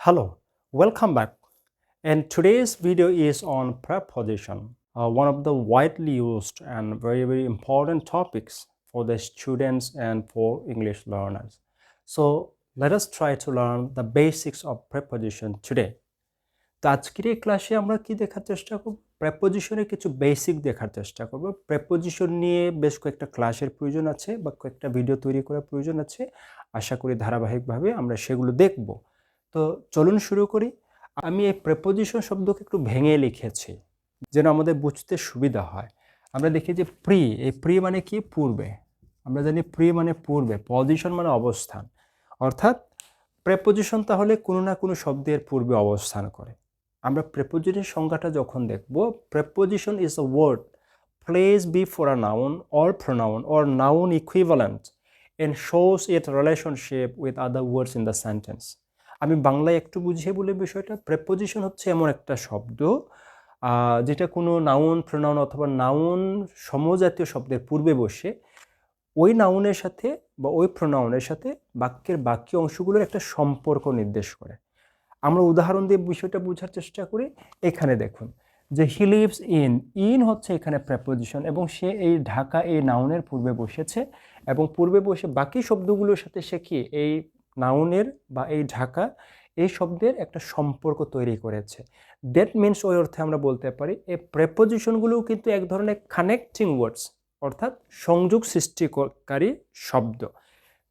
Hello, welcome back. And today's video is on preposition, one of the widely used and very important topics for the students and for English learners. So let us try to learn the basics of preposition today. তো আজকের এই ক্লাসে আমরা কি দেখার চেষ্টা করব, প্রেপোজিশনের কিছু বেসিক দেখার চেষ্টা করব। প্রেপোজিশন নিয়ে বেশ কয়েকটা ক্লাসের প্রয়োজন আছে বা কয়েকটা ভিডিও তৈরি করার প্রয়োজন আছে। আশা করি ধারাবাহিকভাবে আমরা সেগুলো দেখব। তো চলুন শুরু করি। আমি এই প্রেপোজিশন শব্দকে একটু ভেঙে লিখেছি যেন আমাদের বুঝতে সুবিধা হয়। আমরা দেখি যে প্রি, এই প্রি মানে কি? পূর্বে। আমরা জানি প্রি মানে পূর্বে, পজিশন মানে অবস্থান। অর্থাৎ প্রেপোজিশন তাহলে কোনো না কোনো শব্দের পূর্বে অবস্থান করে। আমরা প্রেপোজিশনের সংজ্ঞাটা যখন দেখব, preposition is a word placed before a noun or pronoun or noun equivalent and shows its relationship with other words in the sentence. আমি বাংলায় একটু বুঝিয়ে বলি বিষয়টা। প্রেপোজিশন হচ্ছে এমন একটা শব্দ যেটা কোনো নাউন, প্রোনাউন অথবা নাউন সমজাতীয় শব্দের পূর্বে বসে ওই নাউনের সাথে বা ওই প্রোনাউনের সাথে বাক্যের বাকি অংশগুলোর একটা সম্পর্ক নির্দেশ করে। আমরা উদাহরণ দিয়ে বিষয়টা বোঝার চেষ্টা করি। এখানে দেখুন যে হি লিভস ইন, ইন হচ্ছে এখানে প্রেপোজিশন এবং সে এই ঢাকা এই নাউনের পূর্বে বসেছে এবং পূর্বে বসে বাকি শব্দগুলোর সাথে সে কি এই নাউনের বা এই ঢাকা এই শব্দের একটা সম্পর্ক তৈরি করেছে। দ্যাট মিনস ওই অর্থে আমরা বলতে পারি এই প্রেপোজিশনগুলোও কিন্তু এক ধরনের কানেক্টিং ওয়ার্ডস, অর্থাৎ সংযোগ সৃষ্টিকারী শব্দ।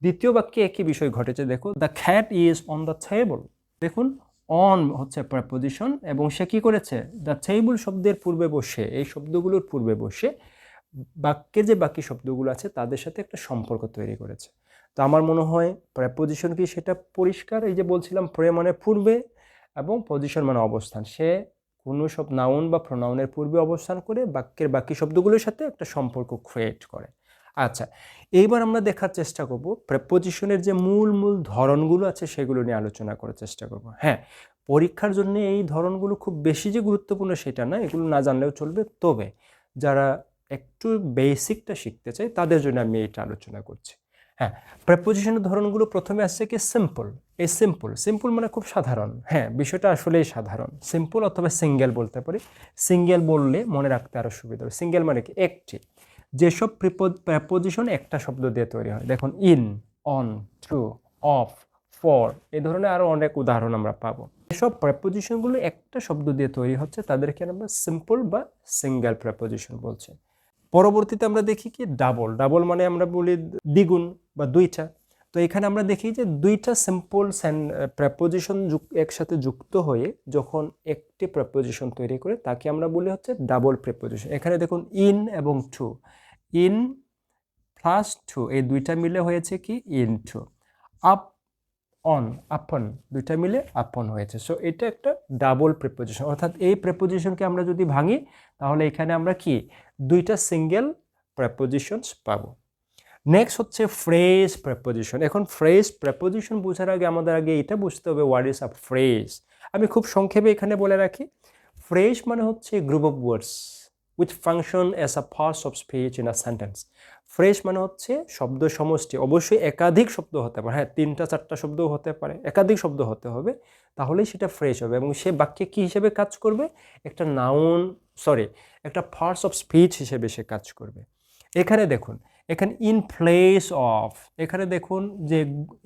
দ্বিতীয় বাক্যে একই বিষয় ঘটেছে। দেখো, the খ্যাট is on the table. দেখুন, অন হচ্ছে প্রেপোজিশন এবং সে কি করেছে? দ্য টেবল শব্দের পূর্বে বসে, এই শব্দগুলোর পূর্বে বসে বাক্যে যে বাকি শব্দগুলো আছে তাদের সাথে একটা সম্পর্ক তৈরি করেছে। তো আমার মনে হয় প্রেপোজিশন কি সেটা পরিষ্কার। এই যে বলছিলাম প্রে মানে পূর্বে এবং পজিশন মানে অবস্থান। সে কোনো সব নাউন বা প্রোনাউনের পূর্বে অবস্থান করে বাক্যের বাকি শব্দগুলোর সাথে একটা সম্পর্ক ক্রিয়েট করে। আচ্ছা, এইবার আমরা দেখার চেষ্টা করব প্রেপোজিশনের যে মূল ধরনগুলো আছে সেগুলো নিয়ে আলোচনা করার চেষ্টা করব। হ্যাঁ, পরীক্ষার জন্য এই ধরনগুলো খুব বেশি যে গুরুত্বপূর্ণ সেটা না, এগুলো না জানলেও চলবে। তবে যারা একটু বেসিকটা শিখতে চায় তাদের জন্য আমি এটা আলোচনা করছি। হ্যাঁ, প্রেপোজিশনের ধরনগুলো প্রথমে আসছে কি সিম্পল। এই সিম্পল মানে খুব সাধারণ। হ্যাঁ, বিষয়টা আসলেই সাধারণ। সিম্পল অথবা সিঙ্গেল বলতে পারি। সিঙ্গেল বললে মনে রাখতে আরও সুবিধা হবে। সিঙ্গেল মানে কি? একটি। যেসব প্রেপোজিশন একটা শব্দ দিয়ে তৈরি হয়, দেখুন in, on, to, of, for, এই ধরনের আরও অনেক উদাহরণ আমরা পাবো। এসব প্রেপোজিশনগুলো একটা শব্দ দিয়ে তৈরি হচ্ছে তাদেরকে আমরা সিম্পল বা সিঙ্গেল প্রেপোজিশন বলছি। পরবর্তীতে আমরা দেখি কি ডাবল মানে আমরা বলি দ্বিগুণ বা দুইটা। তো এখানে আমরা দেখি যে দুইটা সিম্পল প্রেপোজিশন একসাথে যুক্ত হয়ে যখন একটি প্রেপোজিশন তৈরি করে তাকে আমরা বলি হচ্ছে ডাবল প্রেপোজিশন। এখানে দেখুন ইন এবং টু, ইন প্লাস টু, এই দুইটা মিলে হয়েছে কি? In two. আপ, অন, আপন, দুইটা মিলে আপন হয়েছে। সো এটা একটা ডাবল প্রেপোজিশন। অর্থাৎ এই প্রেপোজিশনকে আমরা যদি ভাঙি তাহলে এখানে আমরা কি দুইটা সিঙ্গেল প্রেপোজিশনস পাবো। নেক্সট হচ্ছে ফ্রেজ প্রেপোজিশন। এখন ফ্রেজ প্রেপোজিশন বোঝার আগে আমাদের এটা বুঝতে হবে হোয়াট ইজ আ ফ্রেজ। আমি খুব সংক্ষেপে এখানে বলে রাখি, ফ্রেজ মানে হচ্ছে group of words with function as a parts of speech in a sentence. Phrase মানে হচ্ছে শব্দ সমষ্টি। অবশ্যই একাধিক শব্দ হতে পারে, হ্যাঁ, 3-4টা শব্দও হতে পারে, একাধিক শব্দ হতে হবে, তাহলেই সেটা ফ্রেজ হবে এবং সে বাক্যে কি হিসেবে কাজ করবে? একটা একটা পার্টস অফ স্পিচ হিসেবে সে কাজ করবে। এখানে দেখুন, এখানে ইন প্লেস অফ, এখানে দেখুন যে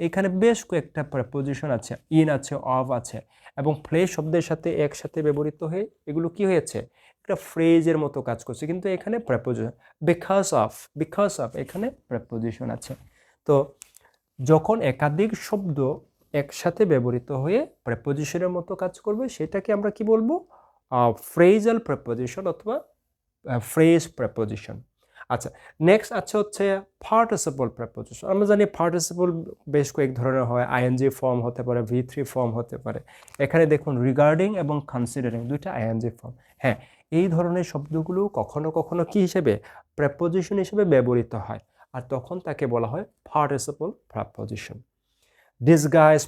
এখানে বেশ কয়েকটা প্রেপোজিশন আছে, ইন আছে, অফ আছে এবং প্লেস শব্দের সাথে একসাথে ব্যবহৃত হয়ে এগুলো কি হয়েছে? একটা ফ্রেজের মতো কাজ করছে। কিন্তু এখানে প্রেপোজিশন বিকজ অফ এখানে প্রেপোজিশন আছে। তো যখন একাধিক শব্দ একসাথে ব্যবহৃত হয়ে প্রেপোজিশনের মতো কাজ করবে সেটাকে আমরা কি বলবো? ফ্রেজাল প্রেপোজিশন অথবা ফ্রেজ প্রেপোজিশন। আচ্ছা, নেক্সট আছে হচ্ছে পার্টিসিপল প্রেপোজিশন। আমরা জানি পার্টিসিপল বেশ কয়েক ধরনের হয়, আইএনজি ফর্ম হতে পারে, V3 ফর্ম হতে পারে। এখানে দেখুন রিগার্ডিং এবং কনসিডারিং দুইটা আইএনজি ফর্ম। হ্যাঁ, এই ধরনের শব্দগুলো কখনো কখনো কি হিসেবে? প্রেপোজিশন হিসেবে ব্যবহৃত হয়, আর তখন তাকে বলা হয় পার্টিসিপল প্রেপোজিশন। ডিসগাইজ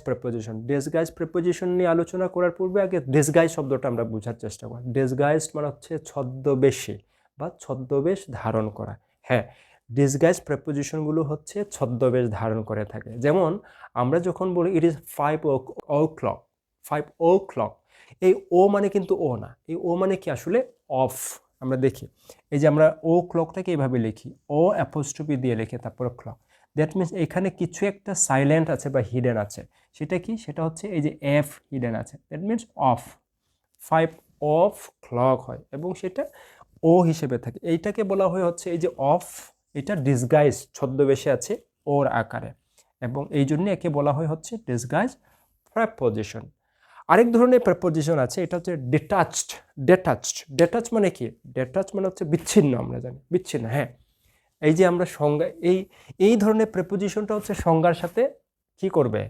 প্রেপোজিশন নিয়ে আলোচনা করার পূর্বে আগে ডিসগাইজ শব্দটা আমরা বোঝার চেষ্টা করি। ডিসগাইজ মানে হচ্ছে ছদ্মবেশী বা ছদ্মবেশ ধারণ করা। হ্যাঁ, ডিসগাইজ প্রেপোজিশনগুলো হচ্ছে ছদ্মবেশ ধারণ করে থাকে। যেমন আমরা যখন বলি ইট ইজ 5 o'clock, 5 o'clock। এই ও মানে কিন্তু ও না, এই ও মানে কি আসলে অফ। আমরা দেখি এই যে আমরা ও ক্লকটাকে এইভাবে লিখি, ও অ্যাপোস্ট্রফি দিয়ে লিখে তারপর ক্লক। দ্যাট মিনস এখানে কিছু একটা সাইলেন্ট আছে বা হিডেন আছে। সেটা কি? সেটা হচ্ছে এই যে এফ হিডেন আছে, দ্যাট মিনস অফ। 5 o'clock হয় এবং সেটা ও হিসেবে থাকে। এইটাকে বলা হয় হচ্ছে এই যে অফ, এটা ডিসগাইজ ছদ্মবেশে আছে ওর আকারে, এবং এই জন্য একে বলা হয় হচ্ছে ডিসগাইজ প্রেপোজিশন। আরেক ধরনের প্রেপোজিশন আছে, এটা হচ্ছে ডিটাচড। ডেটাচ মানে কি? ডেটাচ মানে হচ্ছে বিচ্ছিন্ন, আমরা জানি বিচ্ছিন্ন। হ্যাঁ, এই যে আমরা সংজ্ঞা, এই ধরনের প্রেপোজিশনটা হচ্ছে সংজ্ঞার সাথে কি করবে?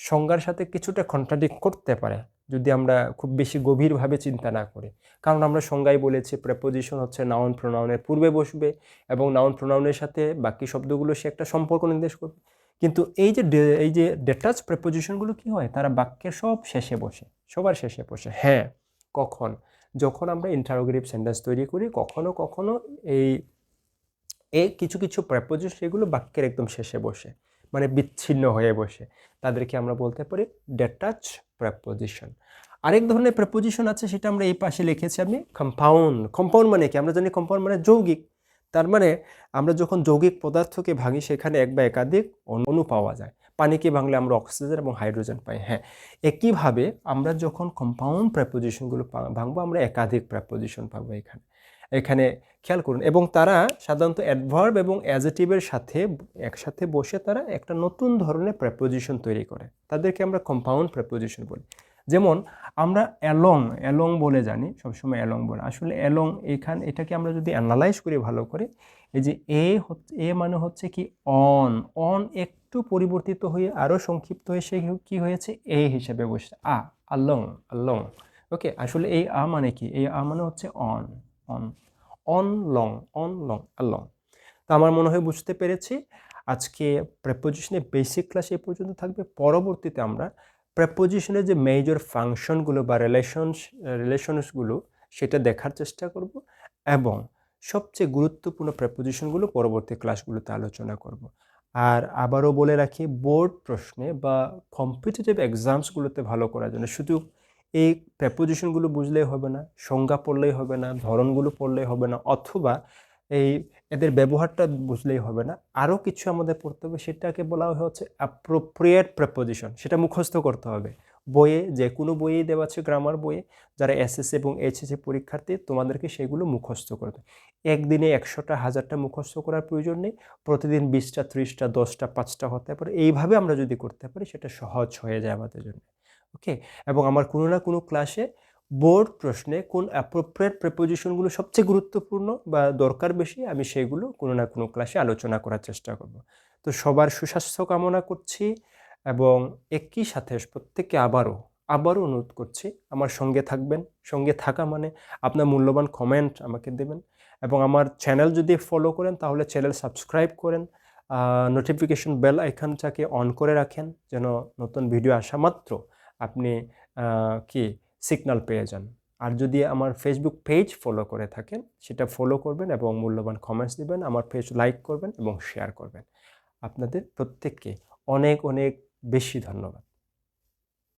সংজ্ঞার সাথে কিছুটা কন্ট্রাডিক্ট করতে পারে যদি আমরা খুব বেশি গভীরভাবে চিন্তা না করি। কারণ আমরা সংজ্ঞায় বলেছি প্রেপোজিশন হচ্ছে নাউন প্রোনাউনের পূর্বে বসবে এবং নাউন প্রোনাউনের সাথে বাকি শব্দগুলো সে একটা সম্পর্ক নির্দেশ করবে। কিন্তু এই যে ডেটাচ প্রেপোজিশনগুলো কি হয়? তারা বাক্যের সব শেষে বসে, সবার শেষে বসে। হ্যাঁ, কখন? যখন আমরা ইন্টারোগেটিভ সেন্টেন্স তৈরি করি, কখনো কখনো এই কিছু কিছু প্রেপোজিশন সেগুলো বাক্যের একদম শেষে বসে, মানে বিচ্ছিন্ন হয়ে বসে, তাদেরকে আমরা বলতে পারি ডেটাচ প্রেপোজিশন। আরেক ধরনের প্রেপোজিশন আছে, সেটা আমরা এই পাশে লিখেছি আমি, কম্পাউন্ড। কম্পাউন্ড মানে কি? আমরা জানি কম্পাউন্ড মানে যৌগিক। তার মানে আমরা যখন যৌগিক পদার্থকে ভাঙি সেখানে এক বা একাধিক অণু পাওয়া যায়। পানিকে ভাঙলে আমরা অক্সিজেন এবং হাইড্রোজেন পাই। হ্যাঁ, একইভাবে আমরা যখন কম্পাউন্ড প্রেপোজিশনগুলো ভাঙবো আমরা একাধিক প্রেপোজিশন পাবো এখানে। এখানে খেয়াল করুন, এবং তারা সাধারণত অ্যাডভার্ব এবং অ্যাজেটিভের সাথে একসাথে বসে তারা একটা নতুন ধরনের প্রেপোজিশন তৈরি করে, তাদেরকে আমরা কম্পাউন্ড প্রেপোজিশন বলি। যেমন আমরা অ্যালং বলে জানি, সবসময় অ্যালং বলে, আসলে অ্যালং এটাকে আমরা যদি অ্যানালাইজ করি ভালো করে, এই যে এ মানে হচ্ছে কি অন একটু পরিবর্তিত হয়ে আরও সংক্ষিপ্ত হয়ে সে কি হয়েছে? এ হিসেবে বসে, আলং। ওকে, আসলে এই মানে কি? এই মানে হচ্ছে অন লং, আলং। তো আমার মনে হয় বুঝতে পেরেছি। আজকে প্রেপোজিশনের বেসিক ক্লাস এই পর্যন্ত থাকবে। পরবর্তীতে আমরা প্রেপোজিশনের যে মেজর ফাংশনগুলো বা রিলেশনসগুলো সেটা দেখার চেষ্টা করব, এবং সবচেয়ে গুরুত্বপূর্ণ প্রেপোজিশনগুলো পরবর্তী ক্লাসগুলোতে আলোচনা করব। আর আবারও বলে রাখি, বোর্ড প্রশ্নে বা কম্পিটিটিভ এক্সামসগুলোতে ভালো করার জন্য শুধু এই প্রেপোজিশনগুলো বুঝলেই হবে না, সংজ্ঞা পড়লেই হবে না, ধরনগুলো পড়লেই হবে না, অথবা এদের ব্যবহারটা বুঝলেই হবে না, আরও কিছু আমাদের পড়তে হবে। সেটাকে বলা হচ্ছে অ্যাপ্রোপ্রিয়েট প্রেপোজিশন। সেটা মুখস্থ করতে হবে। বইয়ে, যে কোনো বইয়ে দেওয়া আছে, গ্রামার বইয়ে, যারা এসএসসি এবং এইচএসসি পরীক্ষার্থী, তোমাদেরকে সেগুলো মুখস্থ করতে হবে। একদিনে 100টা 1000টা মুখস্থ করার প্রয়োজন নেই। প্রতিদিন 20টা 30টা 10টা 5টা হতে পারে। এইভাবে আমরা যদি করতে পারি সেটা সহজ হয়ে যায় আমাদের জন্য। ওকে, এবং আমার কোনো না কোনো ক্লাসে বোর্ড প্রশ্নে কোন অ্যাপ্রোপ্রিয়েট প্রেপোজিশনগুলো সবচেয়ে গুরুত্বপূর্ণ বা দরকার বেশি, আমি সেগুলো কোনো না কোনো ক্লাসে আলোচনা করার চেষ্টা করব। তো সবার সুস্বাস্থ্য কামনা করছি, এবং একই সাথে প্রত্যেককে আবারও অনুরোধ করছি আমার সঙ্গে থাকবেন। সঙ্গে থাকা মানে আপনার মূল্যবান কমেন্ট আমাকে দেবেন, এবং আমার চ্যানেল যদি ফলো করেন তাহলে চ্যানেল সাবস্ক্রাইব করেন, নোটিফিকেশন বেল আইকনটাকে অন করে রাখেন, যেন নতুন ভিডিও আসা মাত্র আপনি কি সিগন্যাল পেয়ে যান। আর যদি আমার ফেসবুক পেজ ফলো করে থাকেন সেটা ফলো করবেন এবং মূল্যবান কমেন্টস দিবেন, আমার পেজ লাইক করবেন এবং শেয়ার করবেন। আপনাদের প্রত্যেককে অনেক অনেক বেশি ধন্যবাদ।